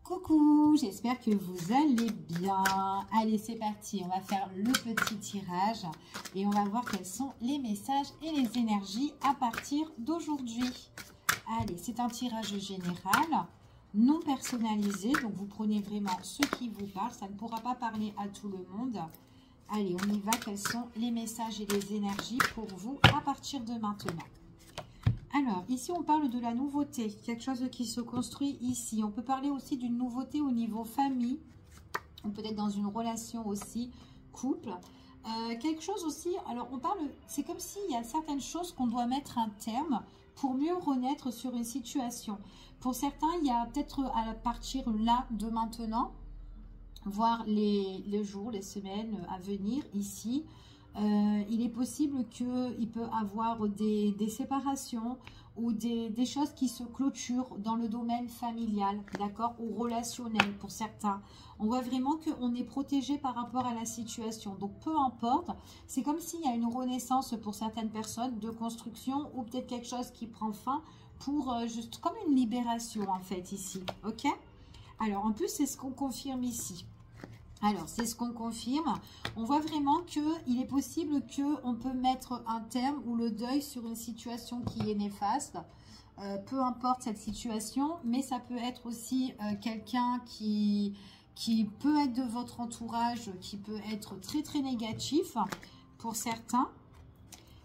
Coucou, j'espère que vous allez bien. Allez, c'est parti, on va faire le petit tirage et on va voir quels sont les messages et les énergies à partir d'aujourd'hui. Allez, c'est un tirage général, non personnalisé, donc vous prenez vraiment ce qui vous parle, ça ne pourra pas parler à tout le monde. Allez, on y va, quels sont les messages et les énergies pour vous à partir de maintenant. Alors, ici, on parle de la nouveauté, quelque chose qui se construit ici. On peut parler aussi d'une nouveauté au niveau famille, ou peut-être dans une relation aussi, couple. Quelque chose aussi, alors on parle, c'est comme s'il y a certaines choses qu'on doit mettre un terme pour mieux renaître sur une situation. Pour certains, il y a peut-être à partir là de maintenant, voire les jours, les semaines à venir ici, il est possible qu'il peut avoir des séparations ou des choses qui se clôturent dans le domaine familial, d'accord, ou relationnel pour certains. On voit vraiment qu'on est protégé par rapport à la situation. Donc, peu importe, c'est comme s'il y a une renaissance pour certaines personnes de construction ou peut-être quelque chose qui prend fin pour juste comme une libération en fait ici, ok? Alors, en plus, c'est ce qu'on confirme ici. Alors, c'est ce qu'on confirme. On voit vraiment qu'il est possible qu'on peut mettre un terme ou le deuil sur une situation qui est néfaste. Peu importe cette situation, mais ça peut être aussi quelqu'un qui peut être de votre entourage, qui peut être très très négatif pour certains.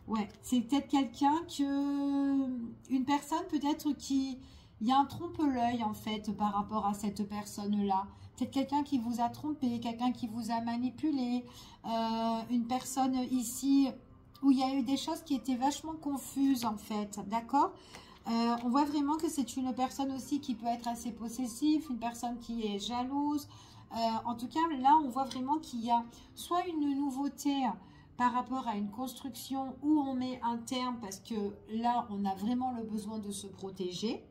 Ouais, c'est peut-être quelqu'un une personne peut-être qui... Il y a un trompe-l'œil en fait par rapport à cette personne-là. Peut-être quelqu'un qui vous a trompé, quelqu'un qui vous a manipulé, une personne ici où il y a eu des choses qui étaient vachement confuses en fait, d'accord? On voit vraiment que c'est une personne aussi qui peut être assez possessive, une personne qui est jalouse. En tout cas, là, on voit vraiment qu'il y a soit une nouveauté par rapport à une construction où on met un terme parce que là, on a vraiment le besoin de se protéger.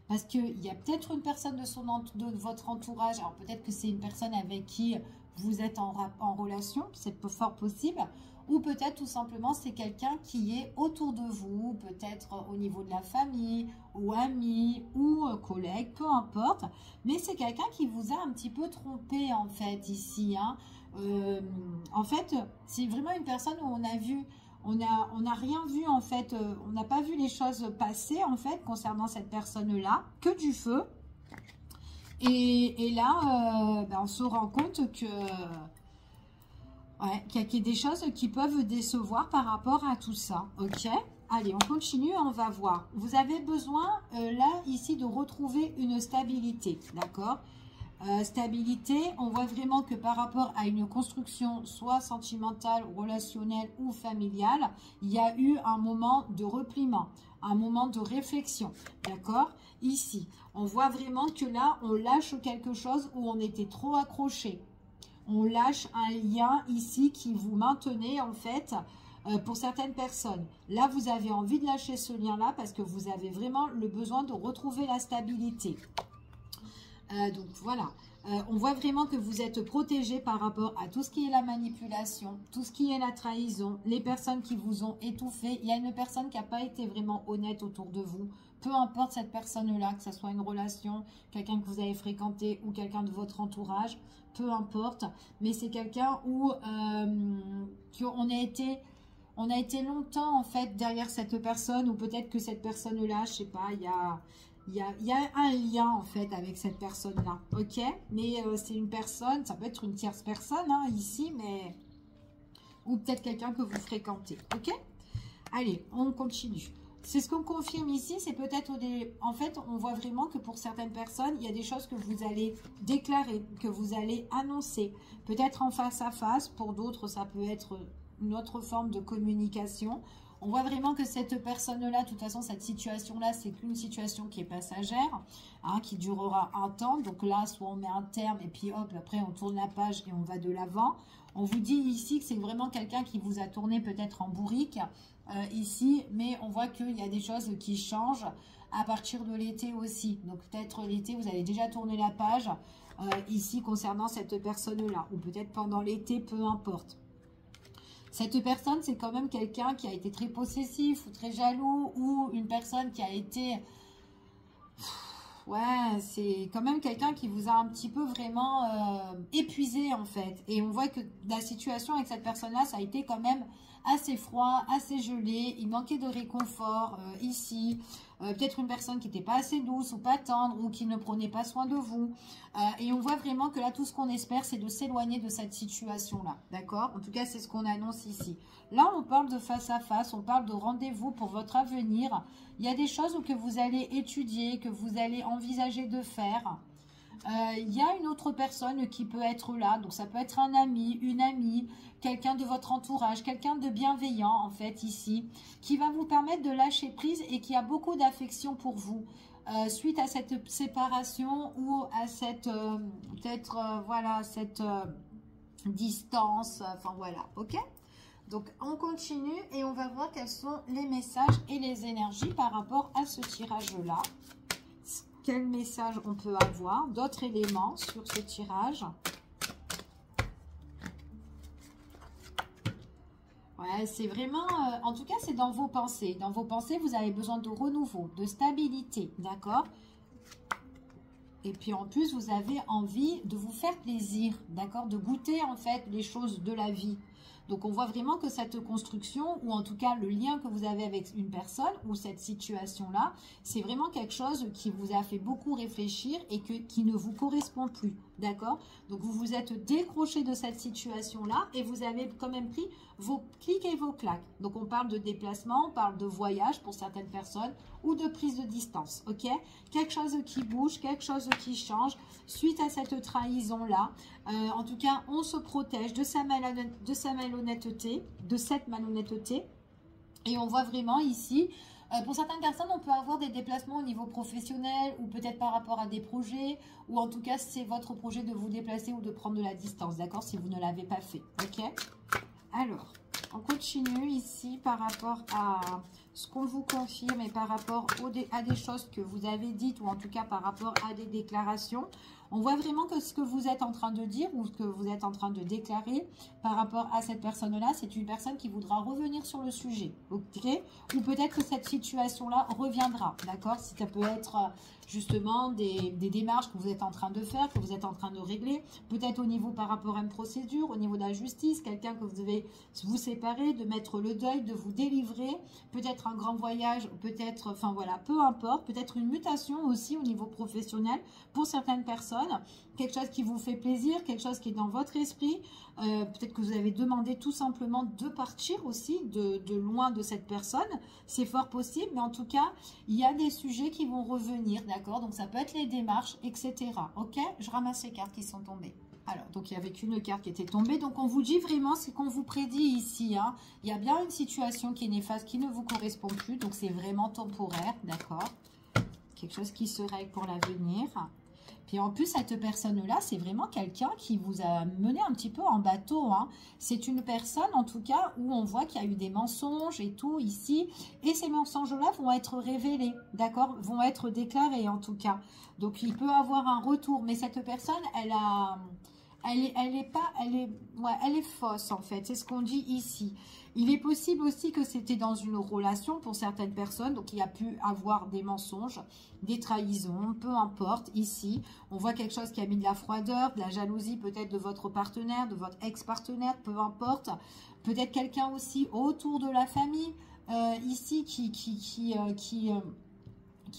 Parce qu'il y a peut-être une personne de votre entourage, alors peut-être que c'est une personne avec qui vous êtes en relation, c'est fort possible, ou peut-être tout simplement c'est quelqu'un qui est autour de vous, peut-être au niveau de la famille, ou ami, ou collègue, peu importe, mais c'est quelqu'un qui vous a un petit peu trompé en fait ici, hein. En fait, c'est vraiment une personne où on a vu... On n'a rien vu en fait, on n'a pas vu les choses passer en fait concernant cette personne-là, que du feu. Et là, on se rend compte que ouais, qu'il y a des choses qui peuvent décevoir par rapport à tout ça. Ok, allez, on continue, on va voir. Vous avez besoin là, ici, de retrouver une stabilité, d'accord ? Stabilité, on voit vraiment que par rapport à une construction soit sentimentale, relationnelle ou familiale, il y a eu un moment de repliement, un moment de réflexion, d'accord? Ici, on voit vraiment que là, on lâche quelque chose où on était trop accroché. On lâche un lien ici qui vous maintenait en fait pour certaines personnes. Là, vous avez envie de lâcher ce lien-là parce que vous avez vraiment le besoin de retrouver la stabilité. Donc voilà, on voit vraiment que vous êtes protégé par rapport à tout ce qui est la manipulation, tout ce qui est la trahison, les personnes qui vous ont étouffé. Il y a une personne qui n'a pas été vraiment honnête autour de vous. Peu importe cette personne-là, que ce soit une relation, quelqu'un que vous avez fréquenté ou quelqu'un de votre entourage, peu importe. Mais c'est quelqu'un où on a été longtemps en fait derrière cette personne, ou peut-être que cette personne-là, je sais pas, il y a un lien en fait avec cette personne-là, ok? Mais c'est une personne, ça peut être une tierce personne hein, ici, mais... Ou peut-être quelqu'un que vous fréquentez, ok? Allez, on continue. C'est ce qu'on confirme ici, c'est peut-être des... En fait, on voit vraiment que pour certaines personnes, il y a des choses que vous allez déclarer, que vous allez annoncer. Peut-être en face à face, pour d'autres, ça peut être une autre forme de communication. On voit vraiment que cette personne-là, de toute façon, cette situation-là, c'est qu'une situation qui est passagère, hein, qui durera un temps. Donc là, soit on met un terme et puis hop, après on tourne la page et on va de l'avant. On vous dit ici que c'est vraiment quelqu'un qui vous a tourné peut-être en bourrique ici, mais on voit qu'il y a des choses qui changent à partir de l'été aussi. Donc peut-être l'été, vous avez déjà tourné la page ici concernant cette personne-là, ou peut-être pendant l'été, peu importe. Cette personne, c'est quand même quelqu'un qui a été très possessif ou très jaloux, ou une personne qui a été Ouais, c'est quand même quelqu'un qui vous a un petit peu vraiment épuisé en fait. Et on voit que la situation avec cette personne-là, ça a été quand même assez froid, assez gelé. Il manquait de réconfort ici. Peut-être une personne qui n'était pas assez douce ou pas tendre ou qui ne prenait pas soin de vous. Et on voit vraiment que là, tout ce qu'on espère, c'est de s'éloigner de cette situation-là. D'accord? En tout cas, c'est ce qu'on annonce ici. Là, on parle de face à face, on parle de rendez-vous pour votre avenir. Il y a des choses que vous allez étudier, que vous allez envisager de faire. Il y a une autre personne qui peut être là, donc ça peut être un ami, une amie, quelqu'un de votre entourage, quelqu'un de bienveillant en fait ici, qui va vous permettre de lâcher prise et qui a beaucoup d'affection pour vous. Suite à cette séparation ou à cette voilà, cette distance, enfin voilà, ok? Donc on continue et on va voir quels sont les messages et les énergies par rapport à ce tirage-là. Quel message on peut avoir, d'autres éléments sur ce tirage. Ouais, c'est vraiment, en tout cas, c'est dans vos pensées. Dans vos pensées, vous avez besoin de renouveau, de stabilité, d'accord? Et puis en plus, vous avez envie de vous faire plaisir, d'accord? De goûter en fait les choses de la vie. Donc on voit vraiment que cette construction, ou en tout cas le lien que vous avez avec une personne, ou cette situation-là, c'est vraiment quelque chose qui vous a fait beaucoup réfléchir et qui ne vous correspond plus, d'accord? Donc vous vous êtes décroché de cette situation-là et vous avez quand même pris vos clics et vos claques. Donc on parle de déplacement, on parle de voyage pour certaines personnes, ou de prise de distance, ok? Quelque chose qui bouge, quelque chose qui change suite à cette trahison-là. En tout cas, on se protège de cette malhonnêteté. Et on voit vraiment ici, pour certaines personnes, on peut avoir des déplacements au niveau professionnel ou peut-être par rapport à des projets, ou en tout cas, c'est votre projet de vous déplacer ou de prendre de la distance, d'accord? Si vous ne l'avez pas fait, ok? Alors, on continue ici par rapport à ce qu'on vous confirme et par rapport à des choses que vous avez dites ou en tout cas par rapport à des déclarations. On voit vraiment que ce que vous êtes en train de dire ou ce que vous êtes en train de déclarer par rapport à cette personne-là, c'est une personne qui voudra revenir sur le sujet, ok? Ou peut-être que cette situation-là reviendra, d'accord? Si ça peut être justement des démarches que vous êtes en train de faire, que vous êtes en train de régler, peut-être au niveau par rapport à une procédure, au niveau de la justice, quelqu'un que vous devez vous séparer, de mettre le deuil, de vous délivrer, peut-être un grand voyage, peut-être, enfin voilà, peu importe, peut-être une mutation aussi au niveau professionnel pour certaines personnes, quelque chose qui vous fait plaisir, quelque chose qui est dans votre esprit, peut-être que vous avez demandé tout simplement de partir aussi de loin de cette personne, c'est fort possible, mais en tout cas, il y a des sujets qui vont revenir, d'accord? Donc ça peut être les démarches, etc. Ok? Je ramasse les cartes qui sont tombées. Alors, donc il y avait qu'une carte qui était tombée. Donc on vous dit vraiment ce qu'on vous prédit ici. Hein. Il y a bien une situation qui est néfaste, qui ne vous correspond plus. Donc c'est vraiment temporaire, d'accord? Quelque chose qui se règle pour l'avenir. Puis en plus, cette personne-là, c'est vraiment quelqu'un qui vous a mené un petit peu en bateau. Hein. C'est une personne, en tout cas, où on voit qu'il y a eu des mensonges et tout ici. Et ces mensonges-là vont être révélés, d'accord? Vont être déclarés, en tout cas. Donc, il peut avoir un retour. Mais cette personne, elle est fausse, en fait. C'est ce qu'on dit ici. Il est possible aussi que c'était dans une relation pour certaines personnes. Donc, il y a pu avoir des mensonges, des trahisons, peu importe. Ici, on voit quelque chose qui a mis de la froideur, de la jalousie peut-être de votre partenaire, de votre ex-partenaire, peu importe. Peut-être quelqu'un aussi autour de la famille, ici, qui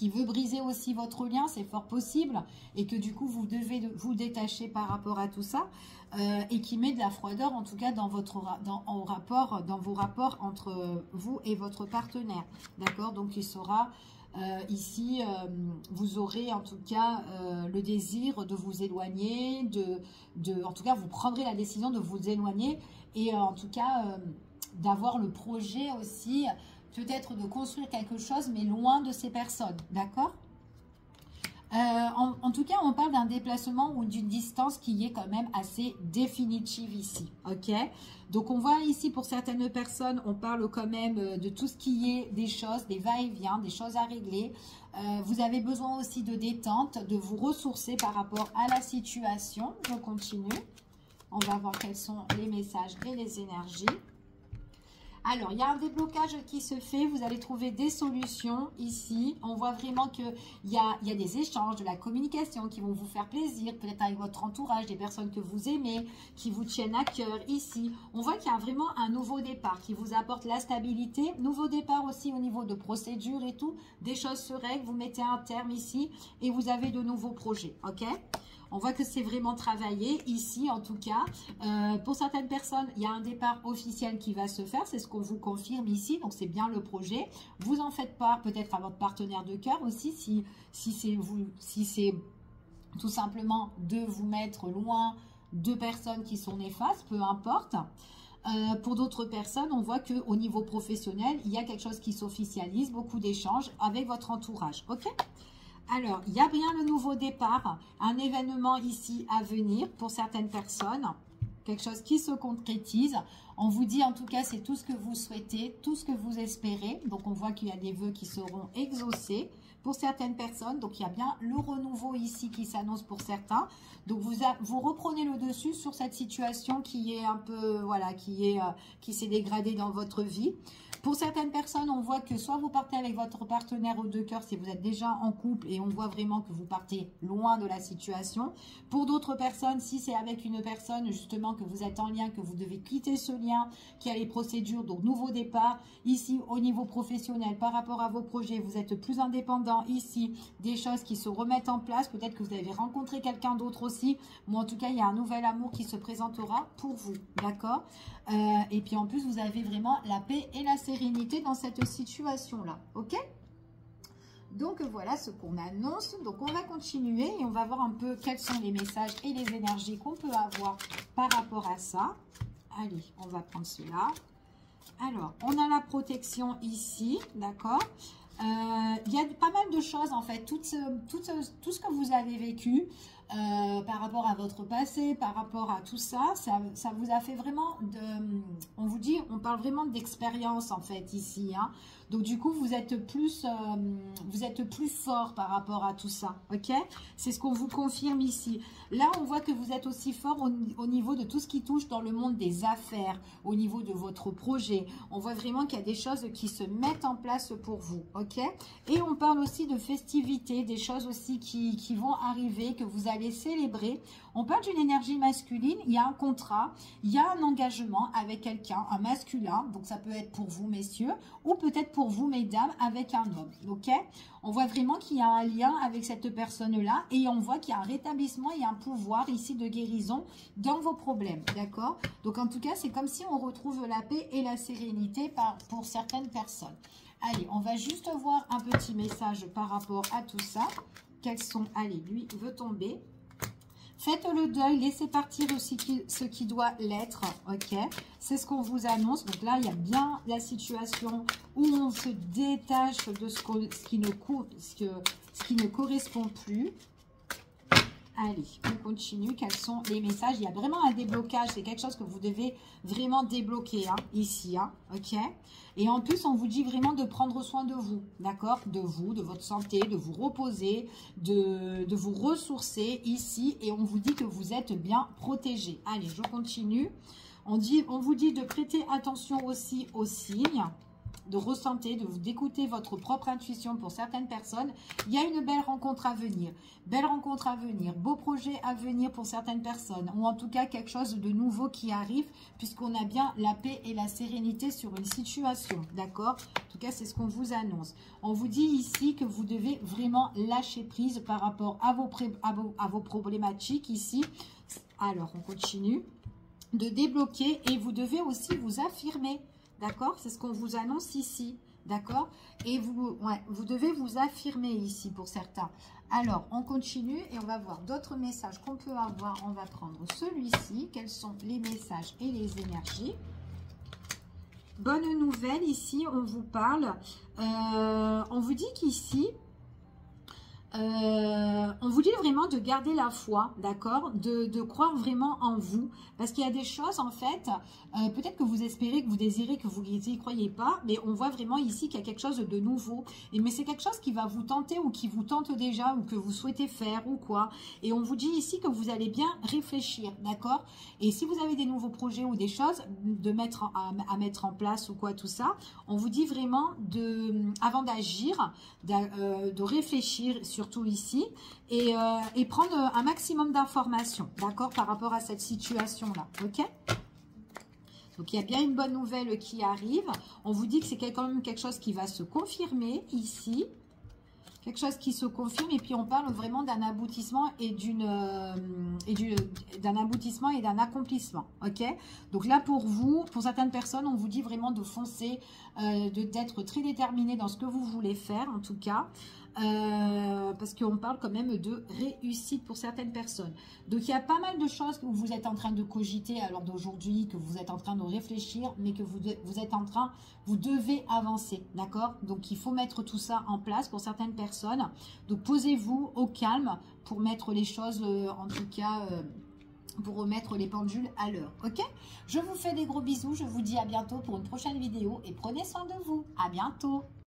veut briser aussi votre lien, c'est fort possible, et que du coup, vous devez vous détacher par rapport à tout ça, et qui met de la froideur, en tout cas, dans vos rapports entre vous et votre partenaire, d'accord? Donc, il sera ici, vous aurez en tout cas le désir de vous éloigner, en tout cas, vous prendrez la décision de vous éloigner, et en tout cas, d'avoir le projet aussi, peut-être de construire quelque chose, mais loin de ces personnes, d'accord? En tout cas, on parle d'un déplacement ou d'une distance qui est quand même assez définitive ici, ok? Donc, on voit ici, pour certaines personnes, on parle quand même de tout ce qui est des choses, des va-et-vient, des choses à régler. Vous avez besoin aussi de détente, de vous ressourcer par rapport à la situation. Je continue. On va voir quels sont les messages et les énergies. Alors, il y a un déblocage qui se fait. Vous allez trouver des solutions ici. On voit vraiment qu'il y a des échanges, de la communication qui vont vous faire plaisir. Peut-être avec votre entourage, des personnes que vous aimez, qui vous tiennent à cœur ici. On voit qu'il y a vraiment un nouveau départ qui vous apporte la stabilité. Nouveau départ aussi au niveau de procédures et tout. Des choses se règlent. Vous mettez un terme ici et vous avez de nouveaux projets. Ok ? On voit que c'est vraiment travaillé ici, en tout cas. Pour certaines personnes, il y a un départ officiel qui va se faire. C'est ce qu'on vous confirme ici. Donc, c'est bien le projet. Vous en faites part peut-être à votre partenaire de cœur aussi. Si c'est tout simplement de vous mettre loin de personnes qui sont néfastes, peu importe. Pour d'autres personnes, on voit qu'au niveau professionnel, il y a quelque chose qui s'officialise. Beaucoup d'échanges avec votre entourage. OK ? Alors, il y a bien le nouveau départ, un événement ici à venir pour certaines personnes, quelque chose qui se concrétise. On vous dit en tout cas, c'est tout ce que vous souhaitez, tout ce que vous espérez. Donc, on voit qu'il y a des vœux qui seront exaucés pour certaines personnes. Donc, il y a bien le renouveau ici qui s'annonce pour certains. Donc, vous reprenez le dessus sur cette situation qui est un peu, voilà, qui s'est dégradée dans votre vie. Pour certaines personnes, on voit que soit vous partez avec votre partenaire aux deux cœurs si vous êtes déjà en couple et on voit vraiment que vous partez loin de la situation. Pour d'autres personnes, si c'est avec une personne justement que vous êtes en lien, que vous devez quitter ce lien, qui a les procédures, donc nouveau départ. Ici, au niveau professionnel, par rapport à vos projets, vous êtes plus indépendant. Ici, des choses qui se remettent en place. Peut-être que vous avez rencontré quelqu'un d'autre aussi. Mais en tout cas, il y a un nouvel amour qui se présentera pour vous. D'accord ? Et puis en plus, vous avez vraiment la paix et la sérénité dans cette situation-là. OK ? Donc voilà ce qu'on annonce. Donc on va continuer et on va voir un peu quels sont les messages et les énergies qu'on peut avoir par rapport à ça. Allez, on va prendre cela. Alors, on a la protection ici, d'accord ? Il y a pas mal de choses en fait, tout ce que vous avez vécu par rapport à votre passé, par rapport à tout ça, ça vous a fait vraiment on vous dit, on parle vraiment d'expérience en fait ici, hein. Donc du coup vous êtes plus fort par rapport à tout ça, ok? C'est ce qu'on vous confirme ici. Là on voit que vous êtes aussi fort au niveau de tout ce qui touche dans le monde des affaires, au niveau de votre projet. On voit vraiment qu'il y a des choses qui se mettent en place pour vous, ok? Et on parle aussi de festivités, des choses aussi qui vont arriver, que vous allez célébrer. On parle d'une énergie masculine, il y a un contrat, il y a un engagement avec quelqu'un, un masculin, donc ça peut être pour vous messieurs, ou peut-être pour vous mesdames avec un homme, ok? On voit vraiment qu'il y a un lien avec cette personne-là et on voit qu'il y a un rétablissement et un pouvoir ici de guérison dans vos problèmes, d'accord? Donc en tout cas, c'est comme si on retrouve la paix et la sérénité pour certaines personnes. Allez, on va juste voir un petit message par rapport à tout ça. Quels sont... Allez, lui veut tomber. Faites le deuil, laissez partir aussi ce qui doit l'être, ok? C'est ce qu'on vous annonce. Donc là, il y a bien la situation où on se détache de ce qui ne correspond plus. Allez, on continue. Quels sont les messages? Il y a vraiment un déblocage. C'est quelque chose que vous devez vraiment débloquer, hein, ici, hein, ok? Et en plus, on vous dit vraiment de prendre soin de vous, d'accord? De vous, de votre santé, de vous reposer, de vous ressourcer ici. Et on vous dit que vous êtes bien protégé. Allez, je continue. On vous dit de prêter attention aussi aux signes, de ressentir, d'écouter votre propre intuition pour certaines personnes. Il y a une belle rencontre à venir. Belle rencontre à venir. Beau projet à venir pour certaines personnes. Ou en tout cas, quelque chose de nouveau qui arrive puisqu'on a bien la paix et la sérénité sur une situation. D'accord? En tout cas, c'est ce qu'on vous annonce. On vous dit ici que vous devez vraiment lâcher prise par rapport à vos problématiques ici. Alors, on continue. De débloquer et vous devez aussi vous affirmer. D'accord? C'est ce qu'on vous annonce ici. D'accord? Et vous devez vous affirmer ici pour certains. Alors, on continue et on va voir d'autres messages qu'on peut avoir. On va prendre celui-ci. Quels sont les messages et les énergies? Bonne nouvelle, ici, on vous parle. On vous dit qu'ici, On vous dit vraiment de garder la foi, d'accord, de croire vraiment en vous, parce qu'il y a des choses en fait, peut-être que vous espérez, que vous désirez, que vous n'y croyez pas, mais on voit vraiment ici qu'il y a quelque chose de nouveau, mais c'est quelque chose qui va vous tenter ou qui vous tente déjà ou que vous souhaitez faire ou quoi, et on vous dit ici que vous allez bien réfléchir, d'accord, et si vous avez des nouveaux projets ou des choses à mettre en place ou quoi, tout ça, on vous dit vraiment avant d'agir, de réfléchir surtout ici et prendre un maximum d'informations, d'accord, par rapport à cette situation-là, ok? Donc, il y a bien une bonne nouvelle qui arrive. On vous dit que c'est quand même quelque chose qui va se confirmer ici. Quelque chose qui se confirme et puis on parle vraiment d'un aboutissement et d'un aboutissement et d'un accomplissement, ok? Donc là pour vous, pour certaines personnes, on vous dit vraiment de foncer, d'être très déterminé dans ce que vous voulez faire en tout cas. Parce qu'on parle quand même de réussite pour certaines personnes. Donc il y a pas mal de choses que vous êtes en train de cogiter à l'heure d'aujourd'hui, que vous êtes en train de réfléchir, mais que vous devez avancer, d'accord? Donc il faut mettre tout ça en place pour certaines personnes. Donc posez-vous au calme pour mettre les choses, en tout cas, pour remettre les pendules à l'heure, ok? Je vous fais des gros bisous, je vous dis à bientôt pour une prochaine vidéo et prenez soin de vous. À bientôt.